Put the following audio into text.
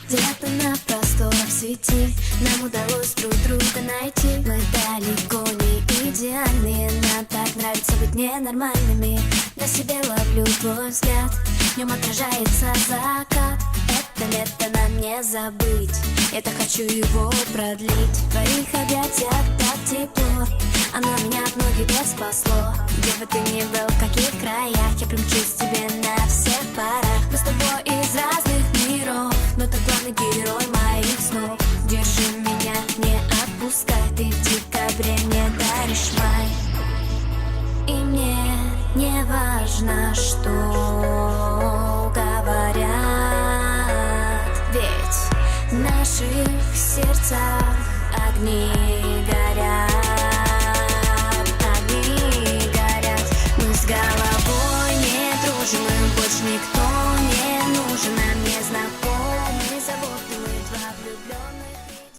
Где-то на просторах сети нам удалось друг друга найти. Мы далеко не идеальные, нам так нравится быть ненормальными. На себе ловлю твой взгляд, в нем отражается закат. Это лето нам не забыть, я так хочу его продлить. В твоих объятиях так тепло, оно меня от многих бед спасло. Где бы ты ни был, в каких краях, я примчусь к тебе на всех парах. Мы с тобой из разных миров, но ты главный герой моих снов. Держи меня, не отпускай, ты в декабре мне даришь май. И мне не важно, что говорят, ведь в наших сердцах огни горят.